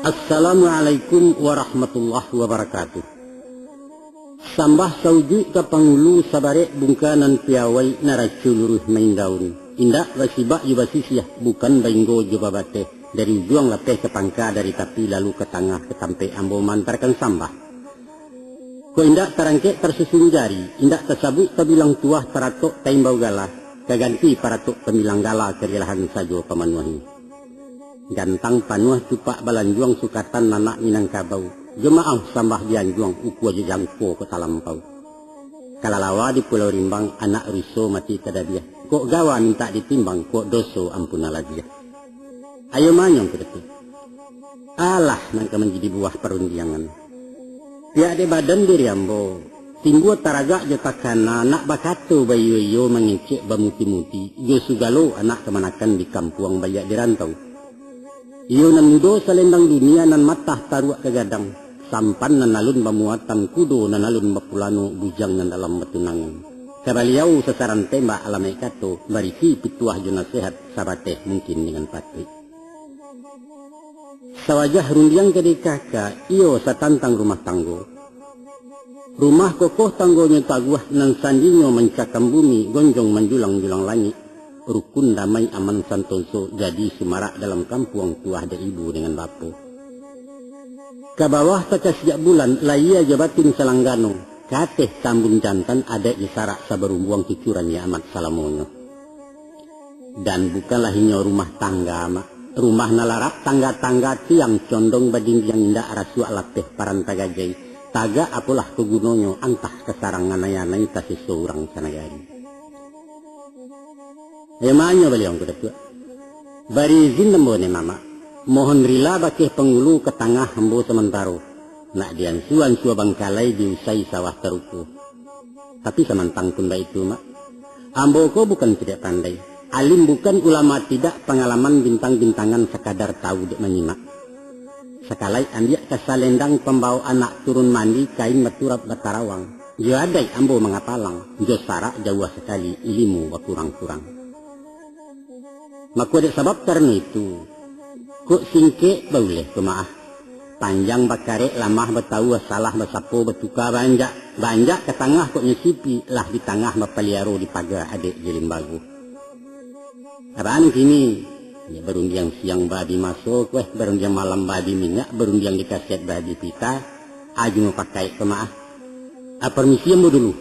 Assalamualaikum warahmatullahi wabarakatuh. Sambah sauji ka pangulu sabare bungkanan piawai naraculuruh main daun. Indak basibak yubasisiah bukan bainggo jubabate. Dari juang lapeh ke pangka dari tapi lalu ke tengah ke sampai ambo mantarkan sambah. Ko indak tarangke tersusun jari, indak tersabut tabilang tuah taratok taimbau galah. Kaganti paratok pemilang gala kerilahan sajo pamanuahi. Gantang panuah cupak balanjuang sukatan nanak Minangkabau. Jemaah sambah dianjuang uku aja jangko ke talampau. Kalalawa di Pulau Rimbang anak riso mati tadabiah. Kok gawa minta ditimbang kok doso ampuna lagi. Ayo manyong ke depan. Alah nangka menjadi buah perundiangan. Tiada badan diri ambo. Timbu taraga jotakana anak bakato bayu yo mengecek bamuti-muti. Jo sugalo anak kemanakan di kampung banyak dirantau. Iyo nan mudo salendang dunia nan matah taruak kegadang. Sampan nan alun bamuatan kudo nan alun bapulano bujang nan dalam betunangan. Kabaliau sasaran tembak alamai kato. Barisi pituah jo nasihat sabateh mungkin dengan patrik. Sawajah rundiang kedi kakak iyo satantang rumah tanggo. Rumah kokoh tanggonya taguah nan sandinyo mencakam bumi gonjong menjulang-julang langit. Rukun damai aman santoso jadi semarak dalam kampung tuah da ibu dengan bapo. Kabawah taka sejak bulan laia jabatin salanggano. Kateh sambun jantan ada isarak sabarumbuang cucurannya amat salamonyo. Dan bukanlah hinyo rumah tangga mak. Rumah nalarak tangga-tangga tiang condong bading yang indah rasua lapeh parantagajai. Taga apalah kegunonyo antah kesarangan ayanay kasih seorang sanagari. Emanyo baliong kuda. Bari izin nembone mama. Mohon rila bakih pengulu ke tengah hembo sementaro. Nak dian suan sua bangkalai diusai sawah teruku. Tapi samantang pun itu mak. Ambo ko bukan tidak pandai. Alim bukan ulama tidak pengalaman bintang-bintangan sekadar tahu dek menyimak. Sekalai ambil kesalendang pembawa anak turun mandi kain meturap batarawang. Jo adai ambo mengapalang. Jo sarak jauh sekali ilmu berkurang-kurang. Maka ada sebab karena itu. Kok singke boleh kemaah. Panjang bakare lamah betahu salah besapo betuka banjak. Banjak ke tengah kok nyesipi lah di tengah mapaliaro di pagar adik jelim bagu. Apaan kini? Ya berundiang siang babi masuk, berundiang malam babi minyak, berundiang di kaset babi pita, aju mau pakai kemaah. Permisi ambo dulu.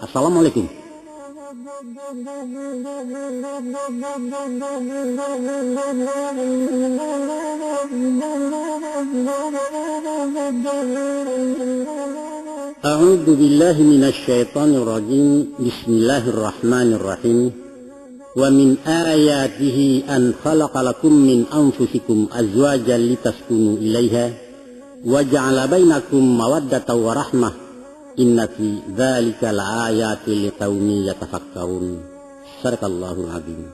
Assalamualaikum. A'udzu billahi minasy syaithanir rajim. Bismillahirrahmanirrahim. Wa min ayatihi an khalaqa lakum min anfusikum azwajan litaskunu ilaiha wa ja'ala bainakum mawaddatan wa rahmah inna fi dzalika laayatin liqaumin yatafakkarun. Sadaqallahul azim.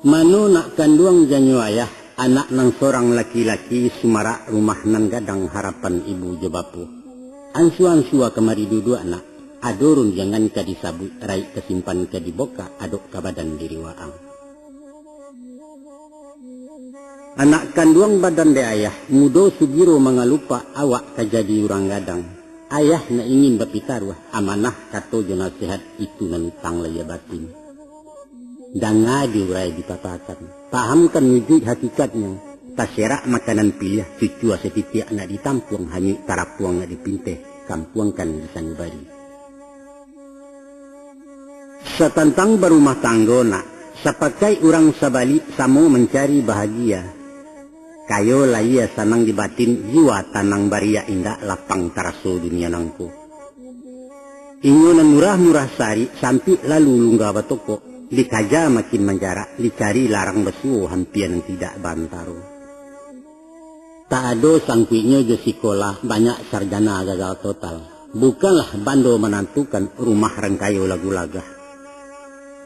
Manu nak kandung janyu ayah anak nang seorang laki-laki sumarak rumah nan gadang harapan ibu jebapu. Ansu-ansua kemari duduk anak. Adorun jangan ka disabut rai kesimpan ka diboka adok ka badan diri waang. Anak kandung badan de ayah mudo sugiro mengalupa awak kajadi urang gadang. Ayah na ingin bapitaruah amanah kato jo nasihat itu nentang laya batin. Dan ngadi urai dipapakan. Pahamkan wujud hakikatnya. Taserak makanan pilih cucua setitik nak ditampung hanya tarapuang nak dipinteh. Kampuangkan di sanubari. Setentang berumah tangga nak, sepakai orang sabali samo mencari bahagia. Kayo laia sanang di batin jiwa tanang baria indah lapang taraso dunia nangku. Ingunan murah-murah sari sampai lalu lunggah batoko. Dikaja makin menjarak, dicari larang besuo hampian yang tidak bantaro. Tak ada sangkuinya jo sekolah banyak sarjana gagal total. Bukanlah bando menantukan rumah rengkayo lagu-lagah.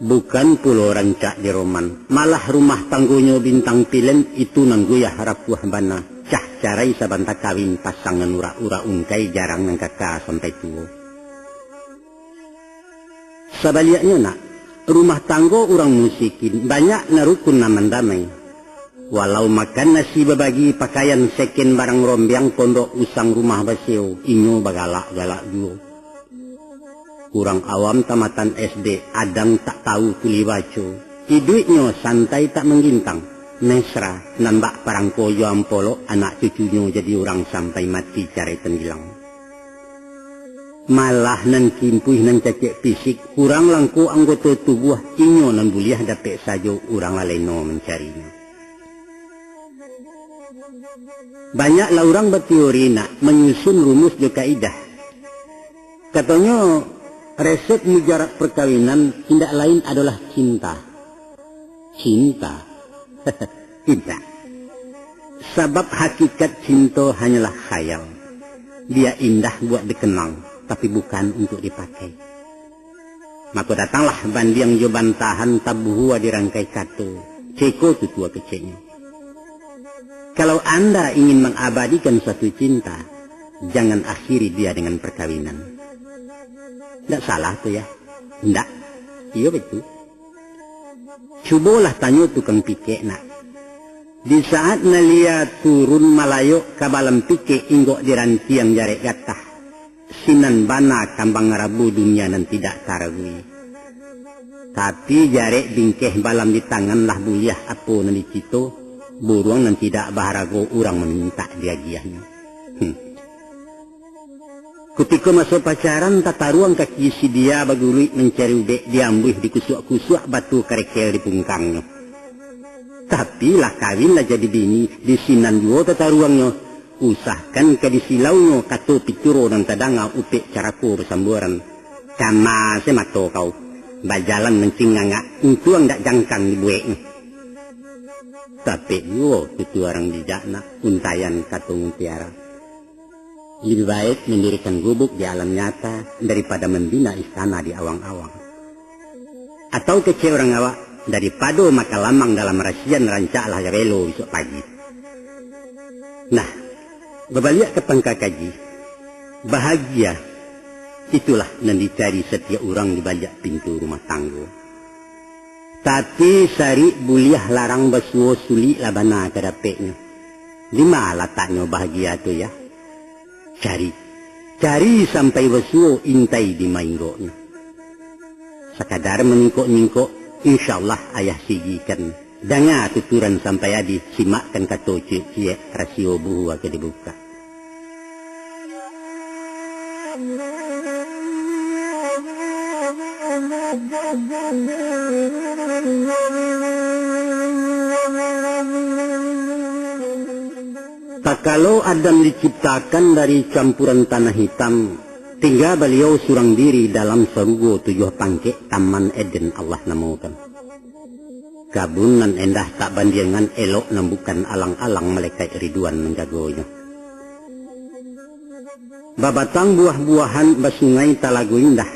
Bukan pulau rancak di roman, malah rumah tanggunya bintang film itu nangguyah rapuh bana. Cah carai sabanta kawin pasangan ura-ura ungkai jarang nang kakak sampai tua. Sebaliknya nak, rumah tanggo orang musikin banyak narukun naman damai. Walau makan nasi berbagi pakaian seken barang rombiang pondok usang rumah basio, inyo bagalak-galak juga. Kurang awam tamatan SD, adang tak tahu tuli baca. Hidupnya santai tak menggintang, mesra, nambak parang koyo ampolo, anak cucunya jadi orang sampai mati cari tenggilang. Malah nan kimpuih nan cacek fisik, kurang langku anggota tubuh, inyo nan buliah dapat saja orang laleno mencarinya. Banyaklah orang berteori nak menyusun rumus de kaidah. Katanya resep mujarab perkawinan tidak lain adalah cinta. Cinta. Cinta. Sebab hakikat cinta hanyalah khayal. Dia indah buat dikenang, tapi bukan untuk dipakai. Maka datanglah bandiang jo bantahan tabuhua dirangkai kata. Ceko tu tua kecilnya. Kalau Anda ingin mengabadikan suatu cinta, jangan akhiri dia dengan perkawinan. Tidak salah tu ya. Tidak. Iya betul. Cubalah tanya tukang pikir nak. Di saat nalia turun malayo kabalam pikir inggok diranti yang jarek gatah. Sinan bana kambang rabu dunia nan tidak karagui. Tapi jarek bingkeh balam di tangan lah buliah apa nan dicito. Buruang nan tidak baharago orang meminta dia giahnya. Ketika masuk pacaran tata ruang kaki si dia bagului mencari ubek diambuh di kusuk-kusuk batu karekel di pungkangnya. Tapi lah kawin lah jadi bini di sinan juga tata ruangnya. Usahkan ke di silaunya kato picuro dan tadanga upek caraku bersamburan. Kama semato kau. Bajalan mencinganga untuang dak jangkang di bueknya. Tapi yo itu orang bijakna untayan katung tiara. Lebih baik mendirikan gubuk di alam nyata daripada membina istana di awang-awang. Atau kece orang awak daripada maka lamang dalam rasian rancaklah gabelo besok pagi. Nah, berbalik ke pangkakaji, bahagia itulah yang dicari setiap orang di balik pintu rumah tangga. Tapi sari buliah larang basuo suli labana kadapeknya. Di mana letaknya bahagia tu ya? Cari sampai basuo intai di mainggoknya. Sekadar meningkok-ningkok, insyaallah ayah sigikan. Dengar tuturan sampai adi simakkan kato cik-cik rasio buhu ke dibuka. Tak kalau Adam diciptakan dari campuran tanah hitam, tinggal beliau surang diri dalam sarugo 7 pangkek Taman Eden Allah namakan. Kabun nan endah tak bandingan elok nambukan alang-alang malaikat ridwan menjagonya. Babatang buah-buahan basungai talagu indah.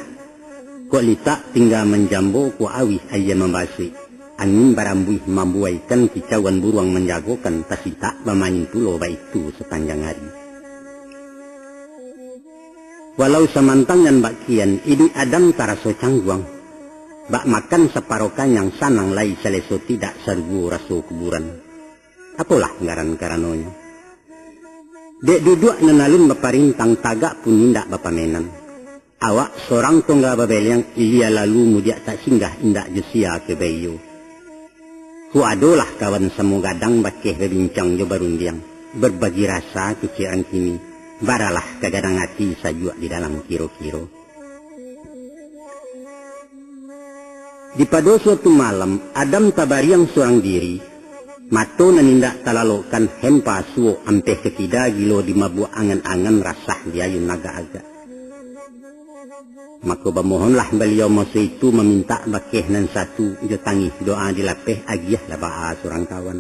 Kok litak tinggal menjambo ku awih ayam membasi. Angin barambuih membuaikan kicauan buruang menjagokan tasita bermain pulau baik itu sepanjang hari. Walau semantang dan bakian, idu Adam taraso cangguang. Bak makan separoh kanyang sanang lai seleso tidak sergu raso kuburan. Apalah ngaran-karanonya. Dek duduk nenalun baparintang tagak pun indak bapamenan. Awak seorang tongga babel yang ilia lalu mudiak tak singgah indak jesia ke bayu. Ku adolah kawan semu gadang bakeh berbincang jo barundiang. Berbagi rasa keciran kini. Baralah kagadang hati sajuak di dalam kiro-kiro. Di pada suatu malam, Adam tabariang seorang diri. Mato nanindak talalokan hempa suo ampeh ketida gilo di mabuk angan-angan rasah diayun naga-aga. Maka bermohonlah beliau masa itu meminta bakeh nan satu jotangi doa dilapeh agiah labaa seorang kawan.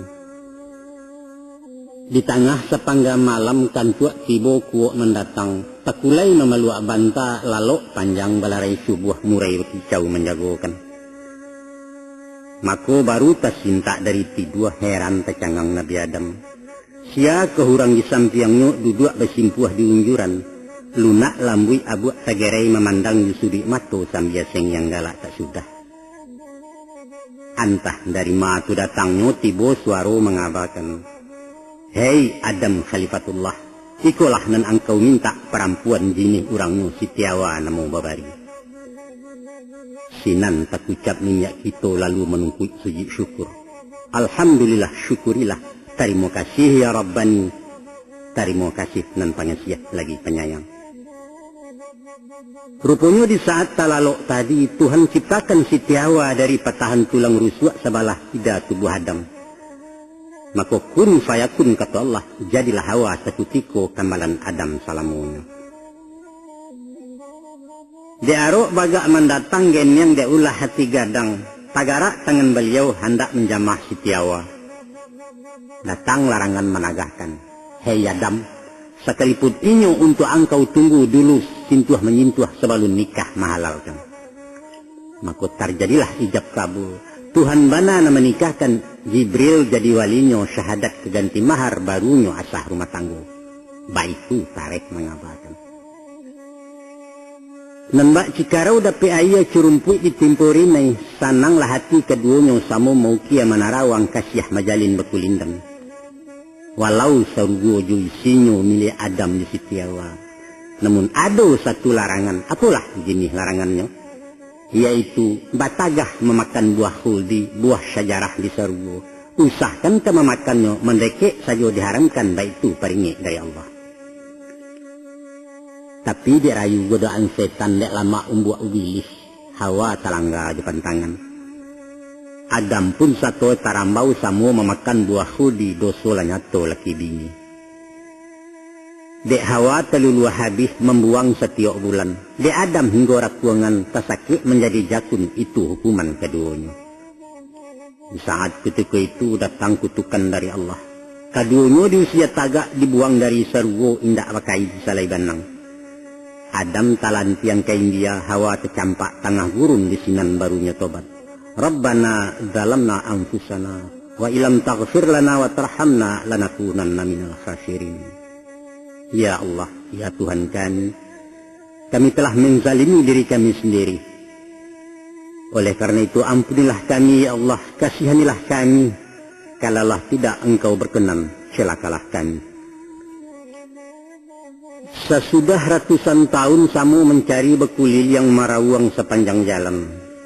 Di tengah sepangga malam kantuak tibo kuok mendatang. Takulai memeluak banta lalok panjang balarai subuh murai kicau menjagokan. Maka baru tersintak dari tidur heran tercangang Nabi Adam. Sia kehurang di sampingnya duduk bersimpuah di unjuran. lunak lambui abu tagerai memandang Yusudi mato sambil seng yang galak tak sudah. Antah dari matu datangnya tibo suara mengabarkan, "Hei Adam Khalifatullah, ikulah nan engkau minta perempuan jini urangnya Sitiawa namo babari." Sinan tak ucap minyak kita lalu menunggu sujud syukur. Alhamdulillah, syukurilah. Terima kasih ya Rabbani. Terima kasih nan pangasiah lagi penyayang. Rupanya di saat talalok tadi Tuhan ciptakan Sitiawa dari patahan tulang rusuk sebelah kida tubuh Adam. Maka kun fayakun kata Allah, jadilah Hawa sekutiko kamalan Adam salamunya. Diarok bagak mendatang gen yang diulah hati gadang. Tagarak tangan beliau hendak menjamah Sitiawa. Datang larangan menagahkan, "Hei Adam, sekalipun inyo untuk engkau tunggu dulu sintuh menyentuh sebelum nikah mahalalkan." Maka terjadilah ijab kabul. Tuhan bana menikahkan Jibril jadi walinyo syahadat keganti mahar barunya asah rumah tangga. Baitu tarik mengabarkan. Nembak cikarau dapat ayah curumpui ditimpuri nai sananglah hati keduanya sama mau kia menarawang kasiah majalin bekulindang. Walau sargo juisinyo milik Adam di Sitiawa. Namun ada satu larangan, apalah jenis larangannya? Yaitu batagah memakan buah khuldi, buah syajarah di sargo. Usahakan ke memakannya, mendekek saja diharamkan, baik itu peringat dari Allah. Tapi dirayu godaan setan dek lama umbuak ubilis. Hawa talangga di pantangan. Adam pun satu tarambau samua memakan buah khudi doso lanyato laki bini. Dek Hawa telulu habis membuang setiap bulan. Dek Adam hingga rakuangan tasakit menjadi jakun, itu hukuman keduanya. Di saat ketika itu datang kutukan dari Allah. Keduanya di usia tagak dibuang dari surga indak pakai salai banang. Adam talan tiang kain dia, Hawa tercampak tengah gurun di sinan barunya tobat. Rabbana zalamna anfusana wa ilam taghfir lana wa tarhamna lanakunanna minal khasirin. Ya Allah, ya Tuhan kami telah menzalimi diri kami sendiri. Oleh karena itu ampunilah kami ya Allah, kasihanilah kami. Kalalah tidak engkau berkenan, celakalah kami. Sesudah ratusan tahun Samu mencari bekulil yang marawang sepanjang jalan.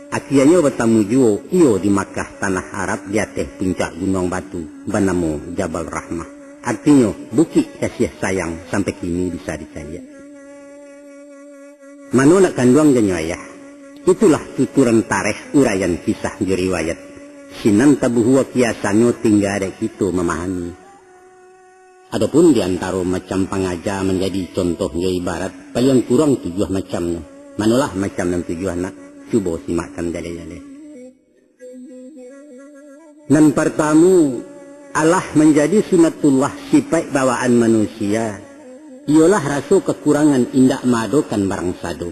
Akhirnya bertemu juo iyo di Makkah tanah Arab di atas puncak gunung batu bernama Jabal Rahmah. Artinya bukit kasih sayang sampai kini bisa dicari. Mano nak kanduang janyaya. Itulah tuturan tarikh urayan kisah di riwayat. Sinan tabuhua kiasannya tinggal ada kita memahami. Adapun di antara macam pengajar menjadi contohnya ibarat paling kurang 7 macamnya. Manalah macam yang 7 nak? Cuba simakkan jale-jale. Nan pertama, Allah menjadi sunatullah sifat bawaan manusia. Ialah rasa kekurangan indak madokan barang sado.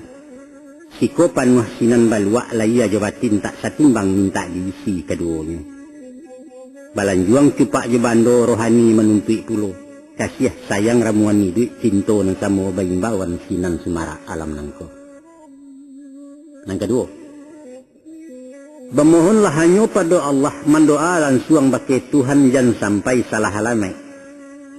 Sikopan wahsinan balwa laya jabatin tak satimbang minta diisi keduanya. Balanjuang cupak jebando rohani menuntui pulau. Kasih sayang ramuan hidup cinta nang sama baimbawan sinan sumara alam nangko. Yang kedua, bermohonlah hanya pada Allah, mendoa langsung bagi Tuhan jangan sampai salah halamai.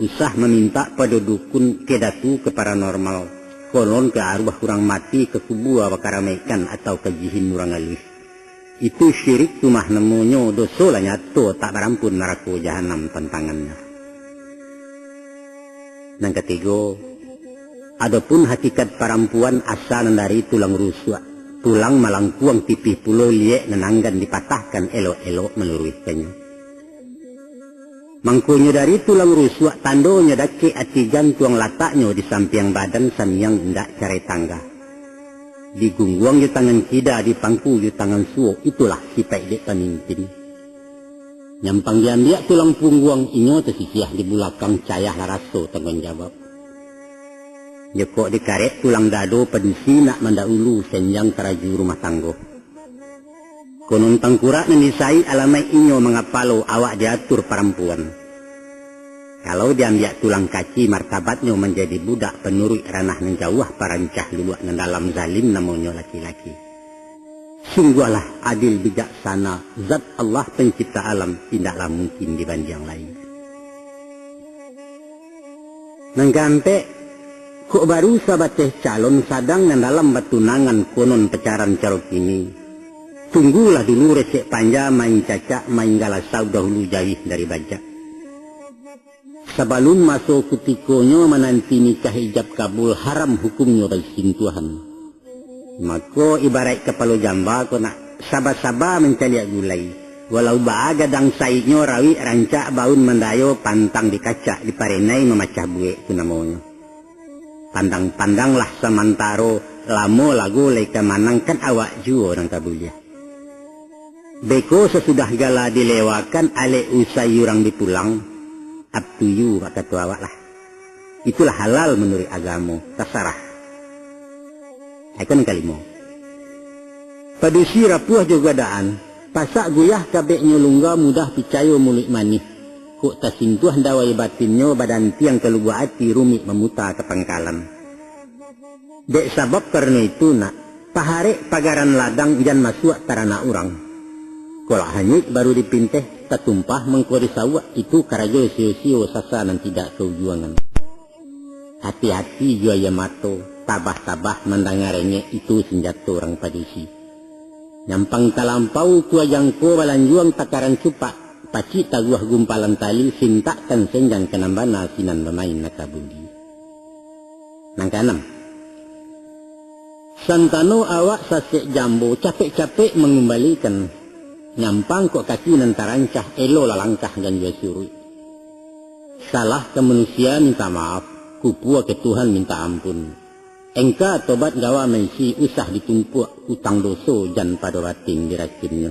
Usah meminta pada dukun kedatu ke paranormal, konon ke arwah orang mati ke kubur bakaramaikan atau ke jihin orang alif. Itu syirik tumah namanya dosa lah nyato tak berampun neraka jahanam tantangannya. Yang ketiga, adapun hakikat perempuan asal dari tulang rusuk, tulang malangkuang tipih pulau liek nenanggan dipatahkan elok-elok meluruhkannya. Mangkunya dari tulang rusuk tandonya dake ati jantung lataknya di samping badan samiang indak cari tangga. Digungguang di tangan kida, di pangku di tangan suo, itulah sifat dek pemimpin. Nyampang diambil tulang punggung inyo tersisiah di belakang cayah laraso tanggung jawab. Joko dikaret tulang dado pedisi nak mendahulu senjang keraju rumah tanggo. Konon tangkurak menisai alamai inyo mengapalo awak diatur perempuan. Kalau diambil tulang kaki martabatnya menjadi budak penurut ranah menjauh parancah luluak dalam zalim namanya laki-laki. Sungguhlah adil bijaksana zat Allah pencipta alam tidaklah mungkin dibanding yang lain. Nanggampe kok baru sabateh calon sadang dalam batunangan konon pecaran carok ini. Tunggulah dulu resek panja main cacak main galasau dahulu jauh dari baja. Sebelum masuk kutikonya menanti nikah ijab kabul haram hukumnya bagi sentuhan. Maka ibarat kepala jamba ko nak sabah-sabah mencari gulai. Walau baaga dang saiknya rawi rancak baun mendayo pantang dikacak di parenai memacah buek itu namanya. Pandang-pandanglah samantaro lamo lagu leka manangkan awak juo nang kabulia. Beko sesudah gala dilewakan ale usai yurang dipulang, up to you kata tu awak lah. Itulah halal menurut agama, terserah. Aikon kalimo. Padusi rapuh juga daan, pasak guyah kabeknya lungga mudah picayo mulik manis. Kok tasintuh dawai batinnya badan tiang keluar hati rumit memuta ke pangkalan. Dek sabab karena itu nak, pahare pagaran ladang jan masuk tarana urang. Kalau hanyut baru dipinteh, tertumpah mengkori sawak itu karajo sio-sio sasa dan tidak keujuangan. Hati-hati jua Yamato, tabah-tabah mendengarnya itu senjata orang padusi. Nyampang talampau kua jangko balanjuang takaran supak, paci taguah gumpalan tali sintakkan senjang kenambana sinan bermain nakabundi. Nangkanam. Santano awak sasek jambo capek-capek mengembalikan. Nyampang kok kaki nantarancah elo lalangkah dan dia surui. Salah ke manusia minta maaf, kupua ke Tuhan minta ampun. Engka tobat gawa mensi usah ditumpuk utang doso jan pada batin diracinnya.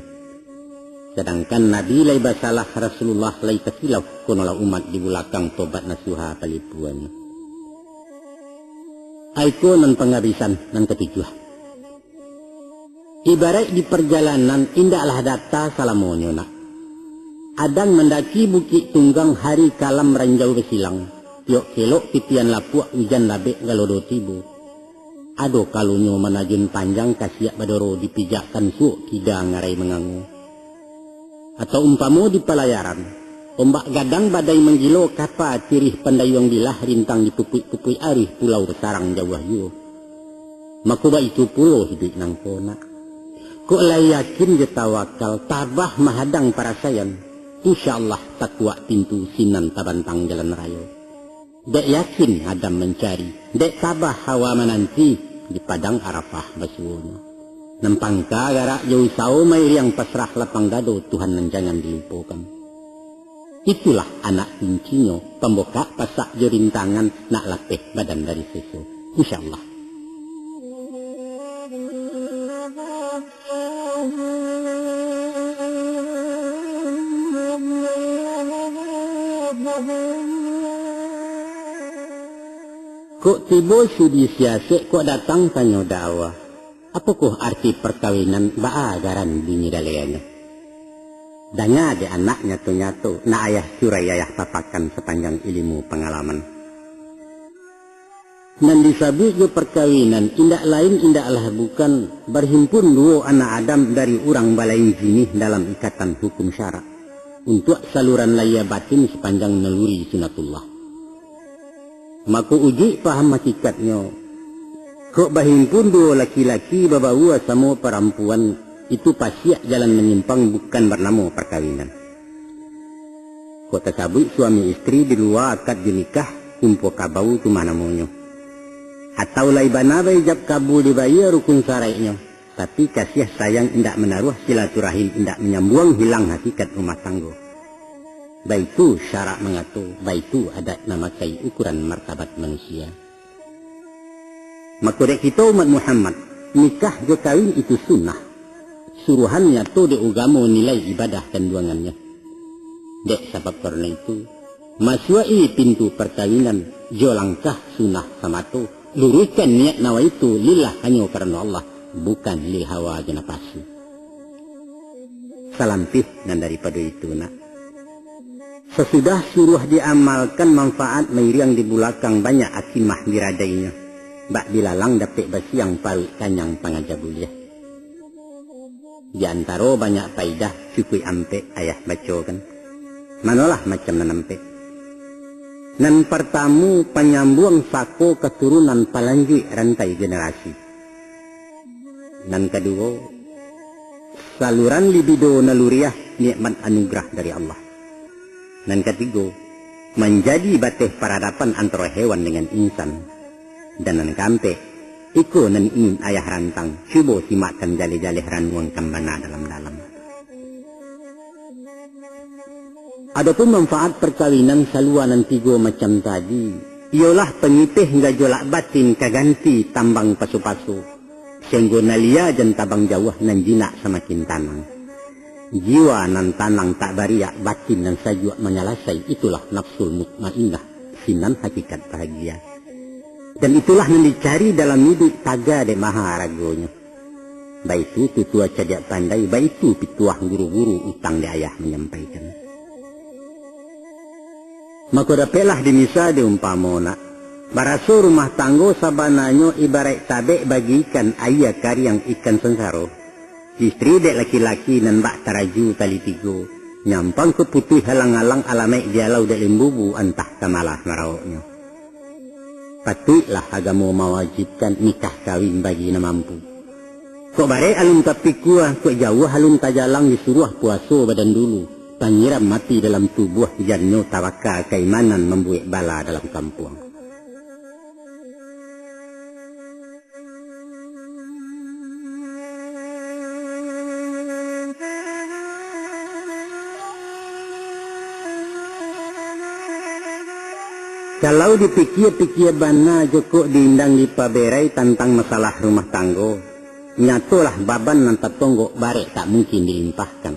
Sedangkan Nabi lai basalah Rasulullah lai tersilap konolah umat di belakang tobat nasuha palipuannya. Aiko nan penghabisan nan ketujuh. Ibarat di perjalanan indahlah data salamonyo nak. Adang mendaki bukit tunggang hari kalam ranjau besilang. Tiok kelok titian lapuak hujan labek galodo tibu. Ado kalunyo manajun panjang kasiak badoro dipijakkan suuk kida ngarai mengangu. Atau umpamo di pelayaran. Ombak gadang badai menggilo kapa tirih pandayung dilah rintang dipupui-pupui arih pulau besarang jauh yu. Makuba itu pulau hidup nang kona. Kok lai yakin je tawakal tabah mahadang para sayan. InsyaAllah takwa pintu sinan tabantang jalan raya. Dek yakin Adam mencari. Dek tabah hawa menanti di padang Arafah basuhnya. Nempangka garak jauh sao mai yang pasrah lapang gado Tuhan nan jangan dilupakan. Itulah anak kuncinya pembuka pasak jorintangan nak lapeh badan dari sesu. InsyaAllah. Kok tiba sudi siasik kok datang tanya dakwah. Apakah arti perkawinan baagaran bini daleanya? Danya ada anak nyatu-nyatu na ayah curai ayah papakan sepanjang ilmu pengalaman. Nan disabut ke perkawinan indak lain indaklah bukan berhimpun dua anak Adam dari orang balain jinih dalam ikatan hukum syarak untuk saluran laya batin sepanjang naluri sunatullah. Maka uji paham hakikatnya. Kok berhimpun dua laki-laki babawa sama perempuan itu pasti jalan menyimpang bukan bernama perkawinan. Kok tersabut suami istri di luar akad dinikah kumpul kabau tu mana monyo. Atau laibana ijab kabul dibayar rukun syarainya. Tapi kasih sayang indak menaruh silaturahim indak menyambung hilang hakikat rumah tangga. Baitu syarak mengatur, baitu adat namakai ukuran martabat manusia. Maka kita umat Muhammad, nikah je kawin itu sunnah. Suruhannya tu de agama nilai ibadah kandungannya. Dek sebab karena itu, masuai pintu perkawinan, jo langkah sunnah sama tu. Luruskan niat nawa itu lillah hanya karena Allah, bukan lil hawa jenapasi. Salam pih dan daripada itu nak. Sesudah suruh diamalkan manfaat meiriang di belakang banyak akimah diradainya. Bak bilalang dapik basiang parut kanyang pangajabuliah. Di antara banyak faidah cukui ampe ayah baca kan. Manalah macam nanampe. Nan pertamu penyambung sako keturunan palanjui rantai generasi. Nan kedua, saluran libido naluriah nikmat anugerah dari Allah. Nan ketiga, menjadi batih peradaban antara hewan dengan insan. Dan nan keempat, iko nan ingin ayah rantang, cuba simakkan jali-jali ranuang kambana dalam-dalam. Adapun manfaat perkawinan saluanan tiga macam tadi, ialah pengitih gajolak batin kaganti tambang pasu-pasu, sehingga nalia jan tabang jauh nan jinak semakin tanang. Jiwa nan tanang tak bariak, batin nan sajua menyalasai, itulah nafsul mutmainnah, sinan hakikat bahagia. Dan itulah yang dicari dalam hidup taga de maha ragonya. Baik itu tutua cadiak pandai, baik itu pituah guru-guru utang de ayah menyampaikan. Maka dapelah dimisa de umpamona. Baraso rumah tanggo sabananyo ibarat tabek bagi ikan ayah karyang ikan sensaro. Istri dek laki-laki nan bak taraju tali tigo. Nyampang keputih halang-halang alamek dialau dek lembubu antah kamalah marawaknya. Patutlah agama mewajibkan nikah kawin bagi na mampu. Kok bare alun tapi kuah, kok jauh alun tajalang disuruh puasa badan dulu. Panyiram mati dalam tubuh janyo tawakal keimanan membuat bala dalam kampung. Kalau dipikir-pikir bana joko diindang di paberai tentang masalah rumah tanggo, nyatolah baban nan tatonggo barek tak mungkin dilimpahkan.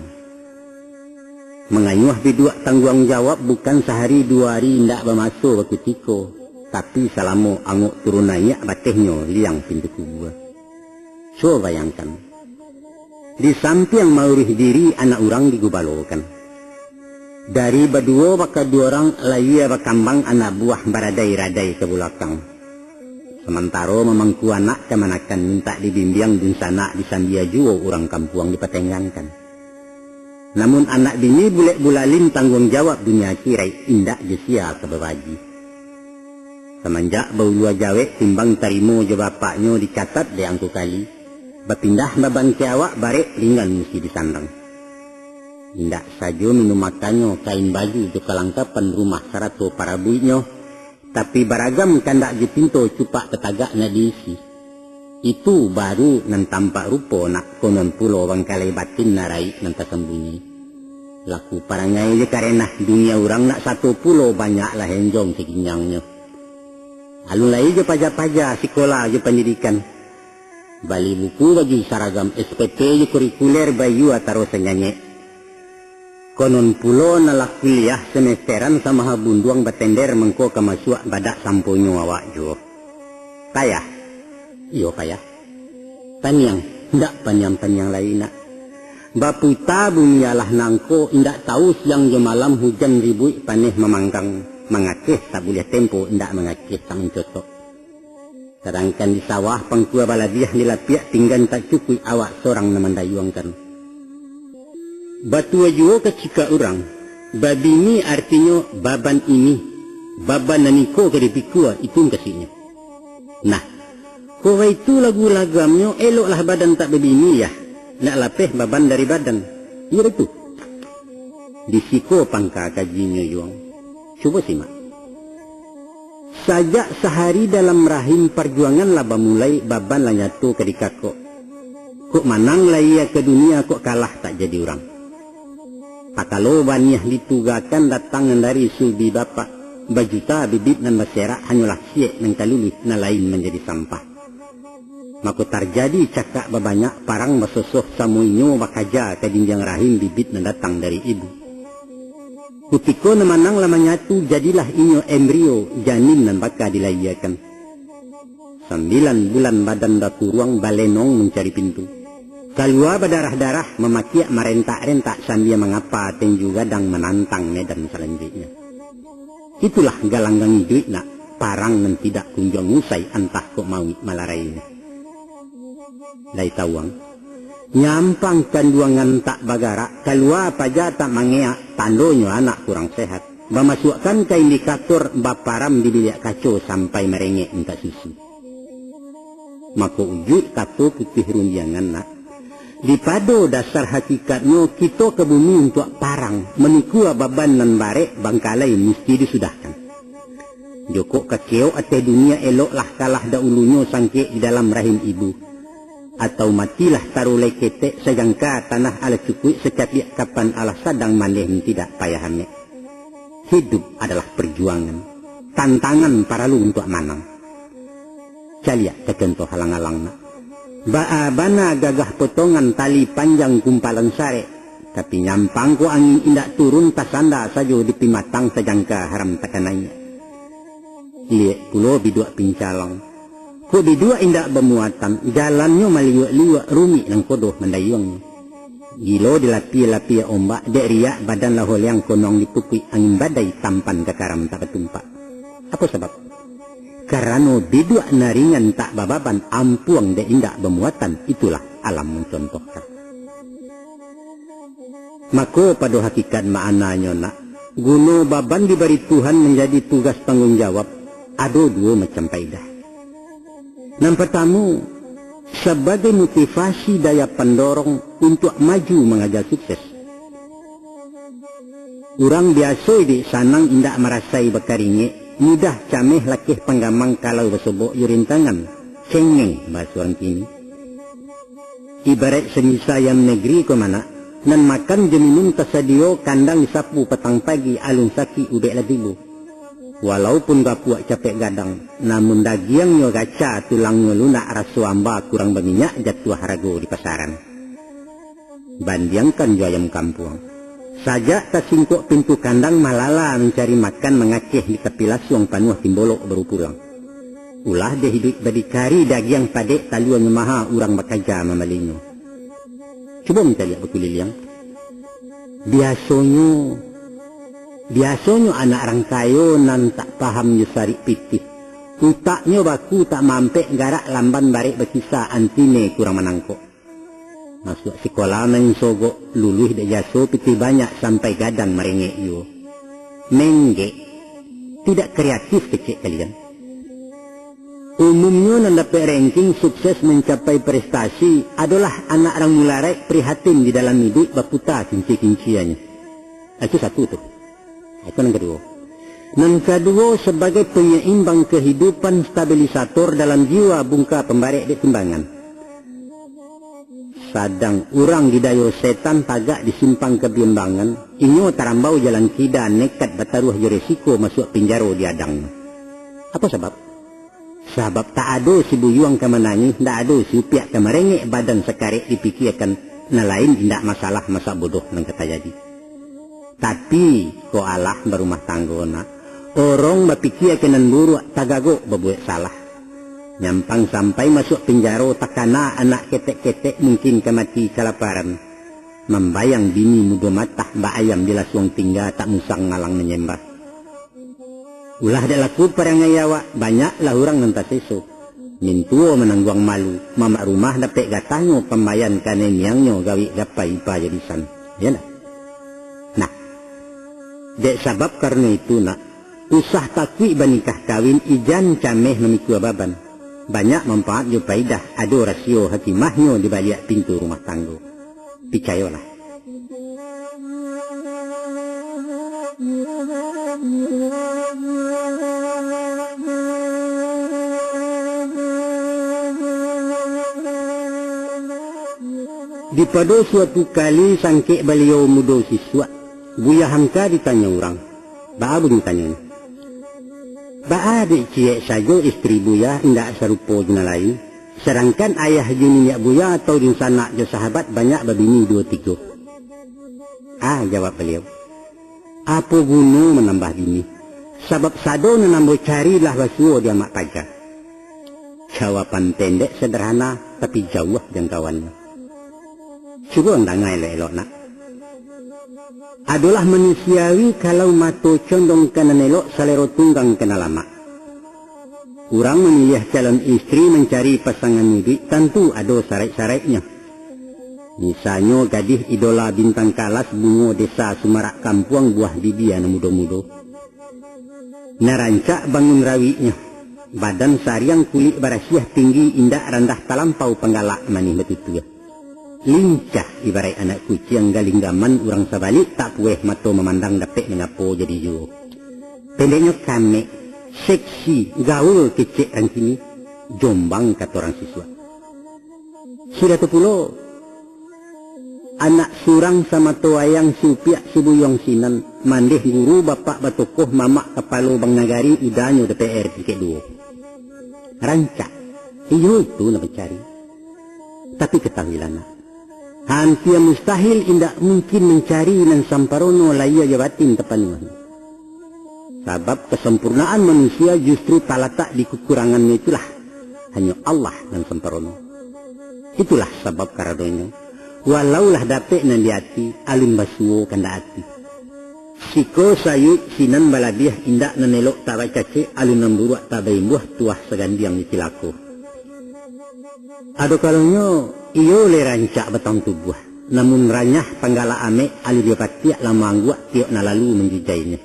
Menganyuh bidua tanggung jawab bukan sehari dua hari ndak bermasuk wakitiko, tapi selama anguk turunannya batehnya liang pintu kubur. So bayangkan, di samping maurih diri anak orang digubalokan. Dari berdua baka dua orang laya bakambang anak buah baradai-radai ke belakang. Sementara memangku anak kemanakan minta dibimbing dun sana disandia juo orang kampung dipatengangkan. Namun anak bini bulek bulalin tanggung jawab dunia kirai indak jesia kebebaji. Semenjak bau dua jawek timbang tarimo je bapaknya dicatat di angku kali. Berpindah baban ke awak barek tinggal mesti disandang. Tidak saja minum makannya, kain baju, juga kelengkapan rumah sarato para buinya, tapi beragam kandak di pintu cupak tetagaknya diisi. Itu baru nan tampak rupa nak konon pulau bangkalai batin narai nan tersembunyi. Laku parangai je karena dunia orang nak satu pulau banyaklah henjong seginyangnya. Alun lai je pajak-pajak sekolah je pendidikan. Bali buku bagi saragam SPT je kurikuler bayu atau senyanyek. Konon pulo nalak kuliah semesteran sama habunduang batender mengko kemasuk badak sampunyo awak jo. Payah? Iyo payah. Panyang, ndak panyang-panyang lain nak. Baputa bunyalah nangko indak tahu siang je malam hujan ribut paneh memanggang. Mengakeh tak boleh tempo indak mengakeh sang cocok. Sedangkan di sawah pangkua baladiah dilapiak tinggal tak cukup awak seorang namandayuangkan. Batu ajuo kecika orang. Babi ini artinya baban ini. Baban naniko ke dipikua itu kasihnya. Nah, kowe itu lagu lagamnya eloklah badan tak babi ini ya. Nak lapeh baban dari badan. Ya itu. Disiko pangka kajinya yuang. Coba simak. Sajak sehari dalam rahim perjuangan laba mulai baban lah nyatu ke dikako. Kok manang lah ia ke dunia kok kalah tak jadi orang. Pakalo banyak ditugakan datang dari sulbi bapak. Bajuta bibit dan masyarakat hanyalah siek dan kalulih na lain menjadi sampah. Maka terjadi cakap banyak parang masosoh samuinyo bakaja ke jinjang rahim bibit dan datang dari ibu. Kutiko namanang lama nyatu jadilah inyo embrio janin dan baka dilayakan. 9 bulan badan datu ruang balenong mencari pintu. Kalua berdarah-darah memakiak merentak-rentak sambil mengapa dan juga dang menantang medan selanjutnya. Itulah galanggang duit nak parang nan tidak kunjung usai entah kok mau malarainya. Lai tawang nyampang kanduangan tak bagara kalua paja tak mangea tandonyo anak kurang sehat. Memasukkan ke indikator baparam di bilik kacau sampai merengek minta susu. Maka ujud kato putih runjangan nak. Di pado dasar hakikatnya kita ke bumi untuk parang menikua baban nan barek bangkalai mesti disudahkan. Joko kekeo ate dunia eloklah kalah dahulunya sangke di dalam rahim ibu. Atau matilah taruh lekete sejangka tanah ala cukui setiap kapan Allah sadang maneh tidak payah hamek. Hidup adalah perjuangan, tantangan para lu untuk manang. Caliak kekentoh halang-halang nak. Bana gagah potongan tali panjang kumpalan sare, tapi nyampang ko angin indak turun tasanda sajo di pimatang sejangka haram takananya. Lihat pulau bidua pincalang, ko bidua indak bermuatan, jalannya maliwak-liwak rumi nang kodoh mendayungnya. Gilo dilapi-lapi ombak, dek riak badan lahol yang konong dipukui angin badai tampan ke karam tak ketumpak. Apa sebab? Karena bidua naringan tak bababan ampuang dek indak bermuatan, itulah alam mencontohkan. Maka pada hakikat maknanya nak, guna baban diberi Tuhan menjadi tugas tanggung jawab, ada dua macam faedah. Yang pertama, sebagai motivasi daya pendorong untuk maju mengajar sukses. Orang biasa di sanang indak merasai bekaringe, mudah cameh lakih penggamang kalau bersobok yurintangan, cengeng bahasa orang kini. Ibarat semisal yang negeri ke mana, nan makan jeminum tersedia kandang sapu petang pagi alun saki ubek ladibu. Walaupun gapuak capek gadang, namun dagingnya gaca tulangnya lunak rasu amba kurang berminyak jatuh harago di pasaran. Bandiangkan jo ayam kampung. Sajak tersingkuk pintu kandang malala mencari makan mengakeh di tepi lasuang panuh timbolok baru pulang. Ulah dia hidup berdikari daging padek taluannya maha urang bakaja mamalinyo. Cuba mencari berkuliliang. Biasanya anak orang kayo nan tak paham yusari pitih. Utaknya baku tak mampek garak lamban barik berkisah antine kurang menangkok. Masuk sekolah nang sogok luluh de jaso pitih banyak sampai gadang merengek yo. Mengge tidak kreatif kecik kalian. Umumnya nan dapat ranking sukses mencapai prestasi adalah anak orang mularek prihatin di dalam hidup baputa kinci-kinciannya. Itu satu tuh. Itu yang kedua. Yang kedua sebagai penyeimbang kehidupan stabilisator dalam jiwa bungka pembarek di timbangan. Sadang orang didayo setan tagak disimpang kebiimbangan, inyo tarambau jalan kida nekat bataruh resiko masuk penjaro di adang. Apa sebab? Sebab tak ada si buyuang kemenangi, tak ada si upiak kemerengek badan sekarek dipikirkan, na lain tidak masalah masa bodoh nang kata jadi. Tapi ko Allah berumah tanggona, orang berpikir kenan buruk tagago berbuat salah. Nyampang sampai masuk penjaro takana anak ketek-ketek mungkin kemati kelaparan. Membayang bini muda matah mbak ayam di lasuang tinggal tak musang ngalang menyembah. Ulah dak laku perangayawa banyaklah orang nanti sesu. Mintuo menangguang malu, mamak rumah dapat gatanyo pembayan kane miangnya gawi gapai ipa jadisan. Ya nak? Nah, dek sebab karena itu nak, usah takwi banikah kawin ijan cameh memikul baban. Banyak manfaat jo paidah, ada rasio hakimahnya di balik pintu rumah tangga. Percayalah. Di pada suatu kali sangke beliau muda siswa, Buya Hamka ditanya orang. Ba'a ditanya. Ba'a adik ciek saja istri Buya tidak serupa jena lain. Sedangkan ayah juniak Buya atau di sana je sahabat banyak berbini 2-3. Jawab beliau. Apa guna menambah bini? Sebab sado menambah carilah basuo dia mak pajak. Jawaban pendek sederhana tapi jauh jangkauannya. Cuba ndangai elok nak. Adalah manusiawi kalau mato condong kanan elok salero tunggang kena lama. Kurang memilih calon istri mencari pasangan muda tentu ada syarat-syaratnya. Misalnya gadis idola bintang kalas bungo desa Sumarak Kampuang buah bibian muda-muda. Narancak bangun rawinya. Badan sariang kulit barasiah tinggi indah rendah talampau penggalak manih betutua. Lincah ibarat anak kucing galing gaman orang sabalik tak pueh mato memandang dapet mengapo jadi juo. Pendeknya kame, seksi, gaul kecek orang sini, jombang kata orang siswa. Sudah tu pulo, anak surang sama tuayang supiak subuyong sinan, mandeh guru bapak batokoh mamak kepala bang nagari udanyo DPR tiket duo. Rancak, iyo itu nak mencari. Tapi ketahuilah nak. Hampir mustahil indak mungkin mencari nan samparono laya jabatin tepanuan. Sebab kesempurnaan manusia justru tak di kekurangannya itulah. Hanya Allah dan samparono. Itulah sebab karadonya. Walaulah dapet nan diati alun basuo kanda ati. Siko sayut sinan baladiah indak nan elok tak bacace alun namburuak tak baimbuah tuah segandiang ditilako. Ado kalonyo iyo le rancak betong tubuh, namun ranyah panggala ame alu dia patiak lama angguak tiok na lalu menjijainya.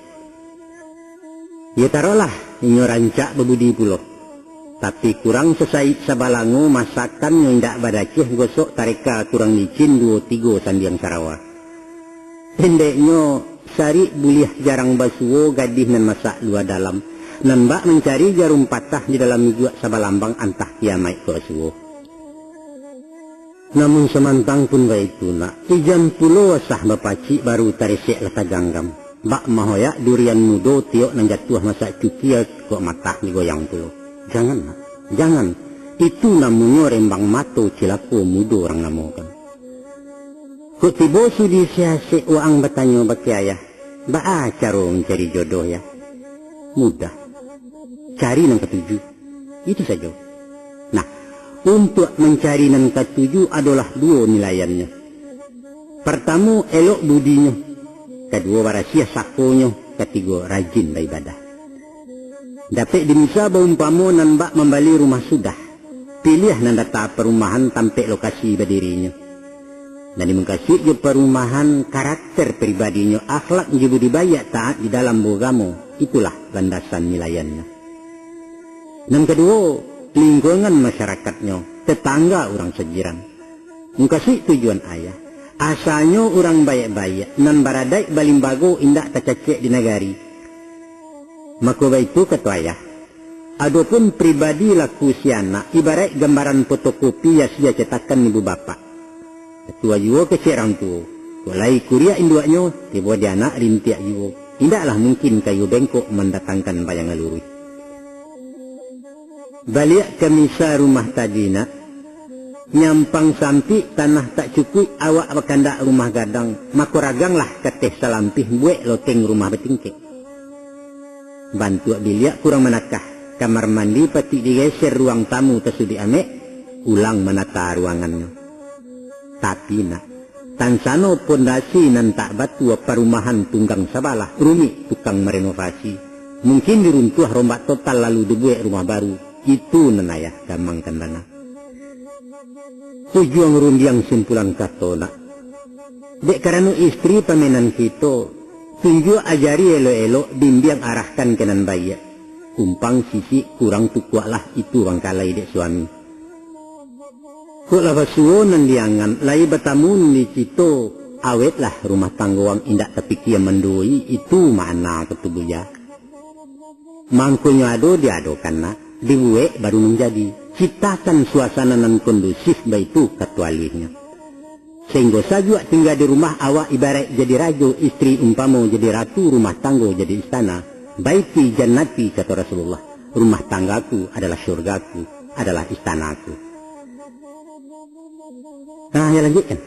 Ya tarolah inyo rancak bebudi pulo, tapi kurang sesait sabalango masakan yang ndak badaceh gosok tarika kurang licin 2-3 sandiang Sarawak. Pendeknya sari buliah jarang basuo gadih nan masak luar dalam, nan bak mencari jarum patah di dalam miguak sabalambang antah kiamai ke basuo. Namun semantang pun baitu nak, ijam pulo sah bapaci baru tarisek lata ganggam. Bak mahoyak durian mudo tiok nang jatuh masak cuki kok matah digoyang pulo. Jangan nak, jangan. Itu namanya rembang mato cilako mudo orang namokan. Kok tiba sudi siasek uang bertanya baki ayah. Ba caro mencari jodoh ya. Mudah. Cari nang ketujuh. Itu saja. Nah, untuk mencari nan ketujuh adalah 2 nilaiannya. Pertama, elok budinya. Kedua, warasiah sakonya. Ketiga, rajin beribadah. Dapat dimisa baumpamo nan bak membali rumah sudah. Pilih nan data perumahan tampek lokasi berdirinya. Dan dimengkasih je perumahan karakter pribadinya, akhlak je budidaya taat di dalam beragama. Itulah landasan nilaiannya. Dan kedua, lingkungan masyarakatnya, tetangga orang sejiran. Mengkasih tujuan ayah. Asalnya orang baik-baik, nan baradai balimbago indak tercecek di negari. Maka itu kata ayah. Adapun pribadi laku si anak, ibarat gambaran fotokopi yang sia cetakan ibu bapak. Ketua juga kecerang tu. Kulai kuria induaknya, tiba dia anak rintiak juga. Tidaklah mungkin kayu bengkok mendatangkan bayangan lurus. Balik ke misa rumah tadi nak, nyampang sampi tanah tak cukup awak berkandak rumah gadang, maka raganglah keteh salampih buek loteng rumah betingkek. Bantu biliak kurang menakah, kamar mandi pati digeser ruang tamu tersudi amek, ulang menata ruangannya. Tapi nak, tansano pondasi nan tak batu perumahan tunggang sabalah, rumit tukang merenovasi. Mungkin diruntuh rombak total lalu dibuat rumah baru. Itu nenayah gamang kandana. Tujuan rundiang simpulan kato nak. Dek karena istri pamenan kita, tunjuk ajari elo-elo bimbing arahkan kenan bayi. Kumpang sisi kurang tukuaklah itu bangkalai dek suami. Kok lava suonan diangan, lai batamun di situ, awetlah rumah tangguang indak terpikir mendui, itu mana ketubuhnya. Mangkunya ado diadokan nak, dibuek baru menjadi. Ciptakan suasana nan kondusif baitu ketualihnya. Sehingga saja tinggal di rumah awak ibarat jadi raja, istri umpama jadi ratu, rumah tangga jadi istana. Baiti jannati kata Rasulullah. Rumah tanggaku adalah syurgaku, adalah istanaku. Nah, ya lanjutkan.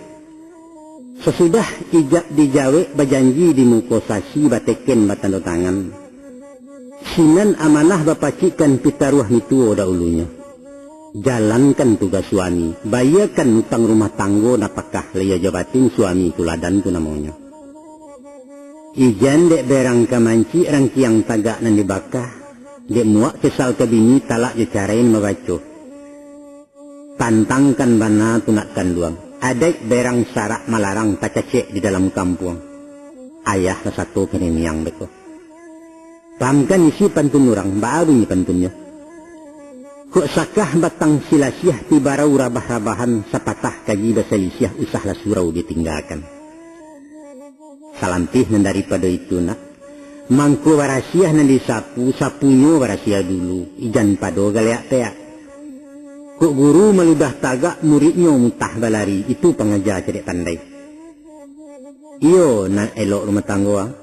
Sesudah ijab dijawe berjanji di mukosasi bateken batanda tangan. Sinan amanah bapacikan pitaruah mituo dahulunya. Jalankan tugas suami, bayarkan utang rumah tanggo napakah leya jabatin suami tuladan tu namanya. Ijan dek berang kamanci rangkiang tagak nan dibakah, dek muak kesal ke bini talak jecarain mabaco. Pantangkan bana tunakkan duang, adek berang sarak malarang tacacek di dalam kampung. Ayah satu kenemiang beko. Pahamkan isi pantun orang, baru ni pantunnya. Kok sakah batang silasiah tibarau rabah-rabahan sapatah kaji basalisiah usahlah surau ditinggalkan. Salantih nan daripada itu nak, mangku warasiah nan disapu, sapunyo warasiah dulu, ijan pado galeak teak. Kok guru meludah tagak muridnya mutah balari, itu pengajar cedek pandai. Iyo nak elok rumah tangga,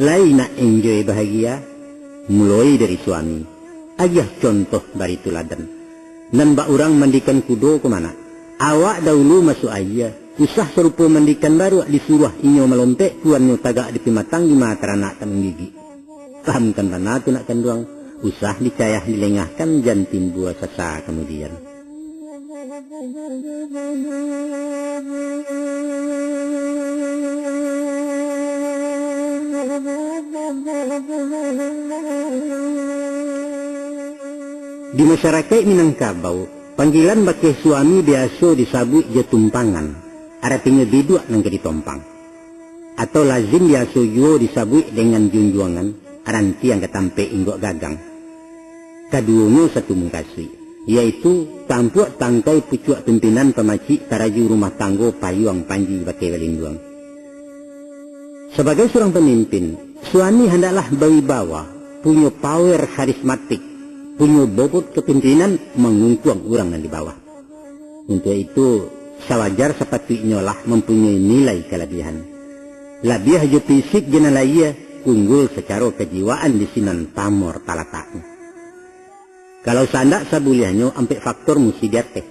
lai nak enjoy bahagia, mulai dari suami. Ayah contoh bari tuladan. Nan bak orang mandikan kudo ke mana? Awak dahulu masuk ayah. Usah serupa mandikan baru disuruh inyo melontek tuannya tagak di pimatang di mata anak tanung gigi. Pahamkan mana tu nak kanduang. Usah dicayah dilengahkan jantin buah sasa kemudian. Di masyarakat Minangkabau, panggilan bagi suami biasa disabut je tumpangan, artinya biduk nang ditompang. Atau lazim biasa juga disabut dengan junjuangan, aranti yang ketampe inggok gagang. Kaduanya satu mengkasih, yaitu tampuk tangkai pucuk pimpinan pemacik taraju rumah tanggo payuang panji bagi walinduang. Sebagai seorang pemimpin, suami hendaklah berwibawa, punya power karismatik, punya bobot kepimpinan mengungkuang orang yang di bawah. Untuk itu, sewajar sepatutnya lah mempunyai nilai kelebihan. Lebih je fisik jenalaya, unggul secara kejiwaan di sinan pamor talataknya. Kalau sandak sabuliahnya, ampe faktor mesti diatek.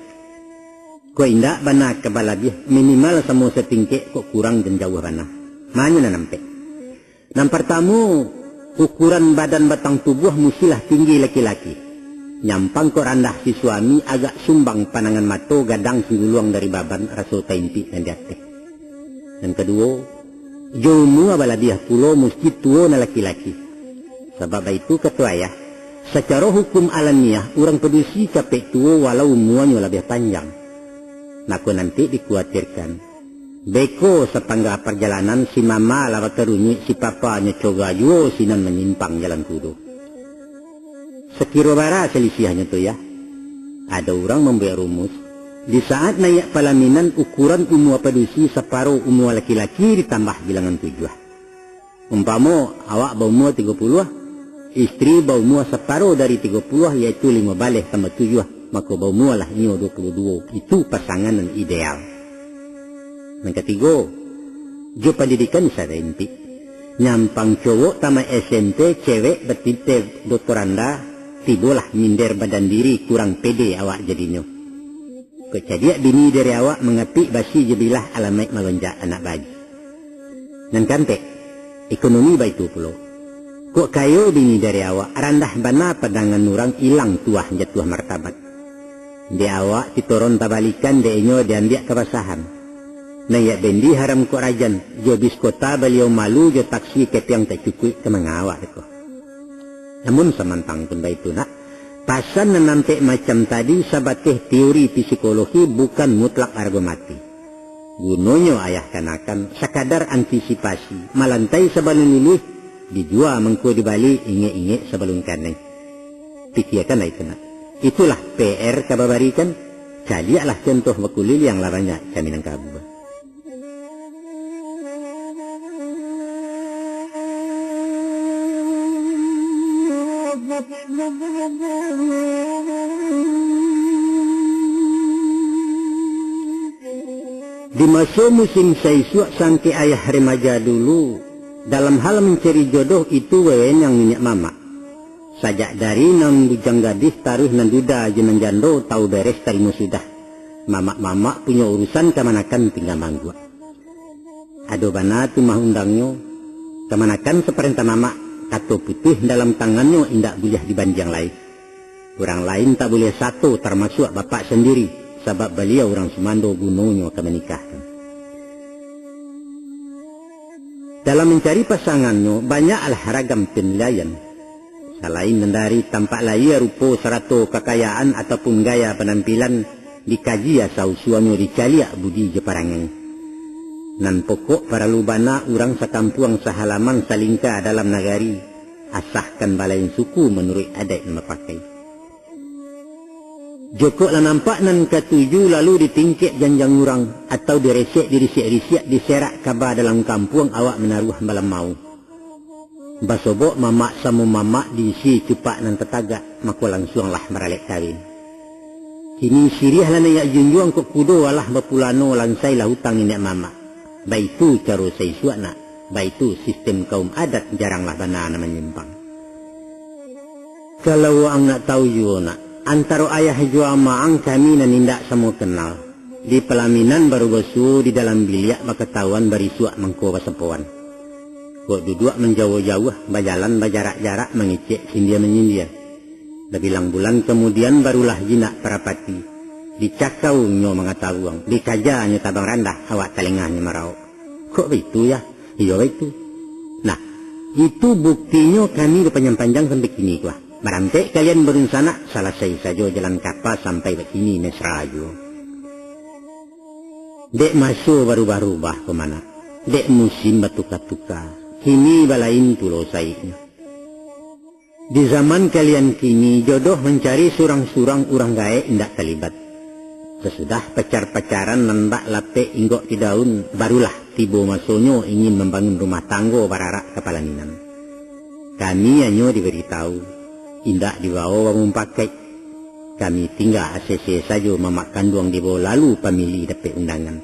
Kau indak bana kebalabih, minimal semua setingkek kok kurang dan jauh bana. Mana nampe? Yang pertama, ukuran badan batang tubuh mestilah tinggi laki-laki. Nyampang kok randah si suami agak sumbang panangan mato gadang singguluang dari baban raso taimpi dan diatek. Dan kedua, jomu abaladiah pulo mesti tua na laki-laki. Sebab itu ketua ya, secara hukum alamiah orang pedusi capek tua walau umuannya lebih panjang. Naku nanti dikhawatirkan. Beko sepangga perjalanan si mama lawa kerunyi si papa nyecoga juo sinan menyimpang jalan kudu. Sekiro bara selisihnya tu ya. Ada orang membuat rumus. Di saat naik pelaminan ukuran umur pedusi separuh umur laki-laki ditambah bilangan 7. Umpama awak berumur 30, istri berumur separuh dari 30 yaitu 5 balik tambah 7, maka berumur lah ini 22. Itu pasangan yang ideal. Yang ketiga, jo pendidikan sarenti. Nyampang cowok tamat SMP, cewek bertitik doktoranda, tibolah minder badan diri kurang pede awak jadinya. Kejadian bini dari awak mengapi basi jebilah alamat melonjak anak bayi. Dan kantek, ekonomi baitu pulau. Kok kayo bini dari awak, randah bana padangan orang hilang tuah jatuh martabat. Di awak titoron tabalikan deinyo dan dia kebasahan. Naya bendi haram ko rajan, jo bis kota beliau malu jo taksi kepiang tak cukup ke mengawak ko. Namun samantang pun itu nak, pasan nanti macam tadi sabateh teori psikologi bukan mutlak argumati. Gunanya ayah kanakan sekadar antisipasi, malantai sebelum lulus, dijual mengko di Bali inge-inge sebelum kaneng. Pikirkanlah itu nak. Itulah PR kababarikan, jadilah contoh bakulil yang larangnya kami nangkabu. Di masa musim saisuak sampai ayah remaja dulu, dalam hal mencari jodoh itu wewen yang minyak mama. Sajak dari nang bujang gadis taruh nan duda jenang jando tahu beres tarimo sudah. Mama-mama punya urusan kemanakan tinggal manggu. Ado bana tu mah undangnya, kemanakan seperintah mama, kato putih dalam tangannya indak boleh dibanjang lain. Orang lain tak boleh satu termasuk bapak sendiri, sebab beliau orang Sumando gunungnya akan menikahkan. Dalam mencari pasangannya, banyaklah ragam penilaian. Selain dari tampak layar, rupa, serata kekayaan ataupun gaya penampilan, dikaji asal suami dicaliak budi jeparangan. Nan pokok para lubana orang sekampuang sehalaman salingka dalam nagari, asahkan balain suku menurut adat yang pakai. Jokok lah nampak nan ketujuh lalu ditingkik janjang orang atau diresek diserak kabar dalam kampung awak menaruh malam mau. Basobok mamak sama mamak diisi cupak nan tetagak, maka langsunglah meralek kawin. Kini siriah lah nayak junjuang kok kudo walah bapulano lansai lah hutang inak mamak. Baitu caro say suakna, baitu sistem kaum adat jaranglah banana menyimpang. Kalau ang nak tahu juga nak, antara ayah jua maang kami nan indak semua kenal. Di pelaminan baru besu di dalam biliak baketahuan bari suak mangko basepuan. Kok duduk menjauh-jauh, berjalan berjarak-jarak mengecek sindia-menyindia. Berbilang bulan kemudian barulah jinak perapati. Dicakau nyo mengatahuang, dikaja nyo tabang randah, awak telengahnya merau. Kok begitu ya? Iya begitu. Nah, itu buktinya kami berpanjang-panjang sampai kini kuah. Merantai kalian berencana selesai saja jalan kapal sampai begini mesra aja. Dek masuk baru-baru bah kemana? Dek musim batuka-tuka. Kini balain tulo saiknya. Di zaman kalian kini jodoh mencari surang-surang urang gae indak terlibat. Sesudah pacar-pacaran nembak lape inggok di daun, barulah tiba masonyo ingin membangun rumah tanggo bararak kepala ninan. Kami hanya diberitahu, indak dibawa mempakai. Kami tinggal ACC saja mamak kandung di bawah lalu pemilih dapat undangan.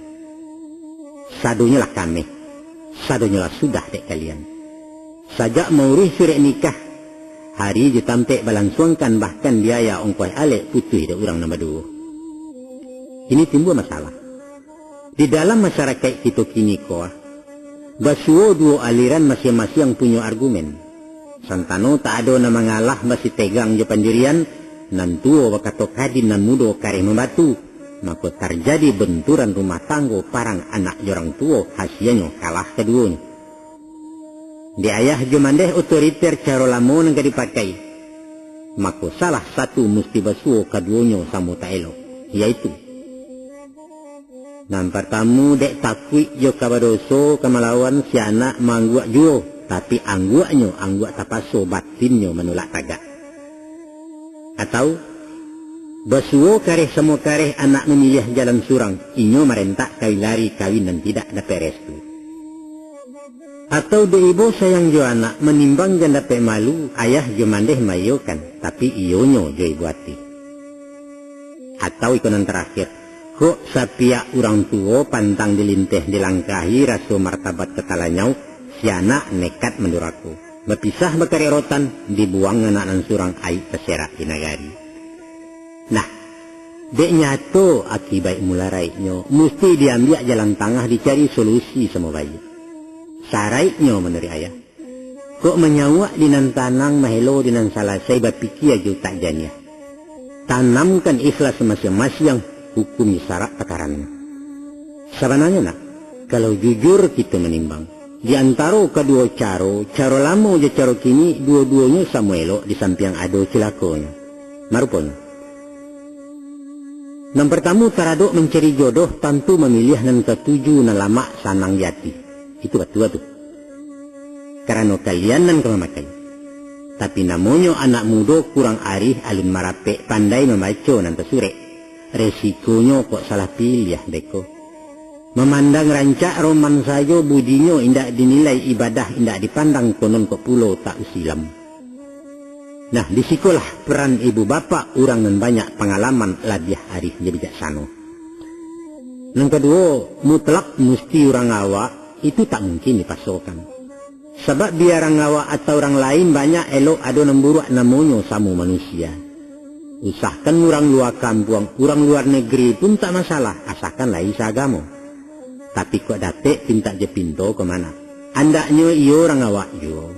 Sadonya lah kami, sadonya lah sudah dek kalian. Sajak maurih surat nikah, hari ditampek balangsungkan bahkan biaya ongkos alek putih dah orang nama dua. Ini timbul masalah. Di dalam masyarakat kita kini koah, basuo dua aliran masing-masing punya argumen. Santano tak ada nama ngalah masih tegang je pendirian, nan tua bakato kadin nan mudo kare membatu, maka terjadi benturan rumah tanggo parang anak jorang tua hasilnya kalah keduanya. Di ayah jumandeh otoriter cara lamo nggak dipakai, maka salah satu mesti basuo keduanya sama tak elok, yaitu nan pertama dek takwi jo kabadoso kemalawan si anak mangguak juo, tapi angguak tapaso batinnya menolak tagak. Atau basuo kareh semua kareh anak memilih jalan surang, inyo merentak kawin lari kawin dan tidak dapat restu. Atau de ibu sayang jo anak menimbang dan dapat malu, ayah jo mandeh mayokan, tapi iyonyo jo ibu hati. Atau ikonan terakhir, kok sapia orang tua pantang dilinteh dilangkahi rasu martabat ketalanyau, si anak nekat menduraku. Berpisah bakari rotan, dibuang anak nan surang air terserak di nagari. Nah, dek nyato akibat mularaiknya, mesti diambil jalan tengah dicari solusi semua bayi. Saraiknya menurut ayah, kok menyawak dinan tanang mahelo dinan salasai berpikir aja tak jania. Tanamkan ikhlas masing-masing hukum syarat takarannya. Sebenarnya nak, kalau jujur kita menimbang, di antara kedua cara lama je cara kini, dua-duanya sama elok di samping ada celakonya. Marupanya. Yang pertama taraduk mencari jodoh tentu memilih nan ketujuh nan lama sanang jati. Itu betul tu. Karena kalian nan kemamakai. Tapi namanya anak muda kurang arif alun marapek pandai membaca nan tersurek. Resikonya kok salah pilih deko. Memandang rancak roman saja budinya indak dinilai ibadah indak dipandang konon kok pulau tak usilam. Nah disikolah peran ibu bapa orang yang banyak pengalaman ladiah arif dia bijaksana. Yang kedua, mutlak mesti orang awak itu tak mungkin dipasokan. Sebab biar orang awak atau orang lain banyak elok ada nemburuk namanya sama manusia. Usahakan orang luar kampung, orang luar negeri pun tak masalah, asalkan lain seagama. Tapi kok datek pinta je pinto ke mana? Andaknya iyo orang awak yo.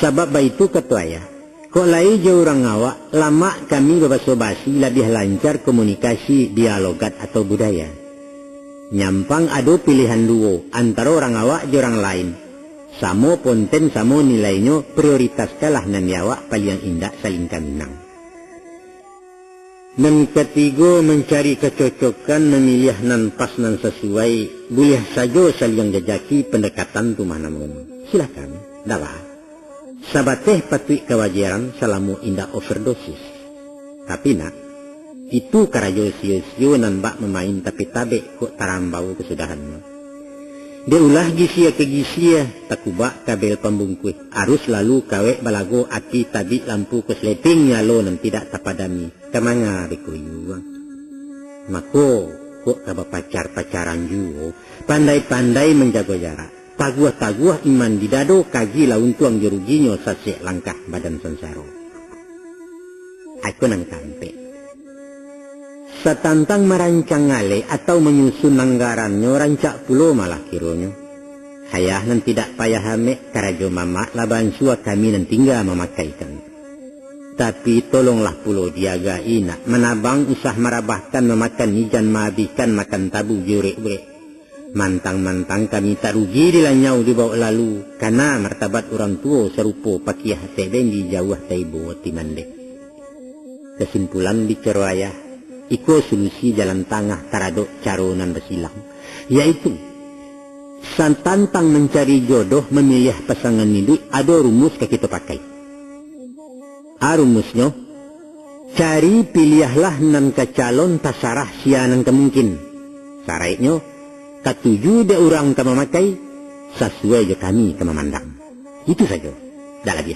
Sebab itu ketua ya. Kok lai je orang awak, lama kami berbahasa-basi lebih lancar komunikasi dialogat atau budaya. Nyampang ada pilihan duo antara orang awak je orang lain. Samo ponten samo nilainya prioritas kalah nan awak paling indah saling kaminang. Dan ketiga mencari kecocokan memilih nan pas nan sesuai boleh saja saling jajaki pendekatan tu mana mau. Silakan, dalah. Sabateh patui kewajaran salamu indah overdosis. Tapi nak, itu karajo sio-sio nan bak memain tapi tabe kok tarambau kesudahannya. Dia ulah gisia ke gisia, takubak kabel pembungkus. Arus lalu kawe balago ati tabi lampu kesleting nyalo nan tidak tapadami. Kamanga bekuyu. Mako kok kaba pacar-pacaran juga. Pandai-pandai menjaga jarak. Taguah-taguah iman didado kaji laun tuang jeruginya sasek langkah badan sensaro. Aku nang sampai. Setantang merancang ngale atau menyusun anggarannya rancak pulo malah kironya. Hayah nan tidak payah hamek karajo mama laban sua kami nan tinggal memakaikan. Tapi tolonglah pulo diagai nak menabang usah merabahkan memakan nijan mahabiskan makan tabu jurek-jurek. Mantang-mantang kami tak rugi dilanyau dibawa lalu karena martabat orang tua serupa pakiah teben di jauh taibo timande. Kesimpulan bicara ayah, iko solusi jalan tengah taradok caronan bersilang, yaitu santantang mencari jodoh memilih pasangan hidup ada rumus ke kita pakai. Rumusnya, cari pilihlah nan ke calon tasarah sianan kemungkin. Syaratnya, katuju de orang kama makai sesuai je kami kama mandang. Itu saja. Dah lagi.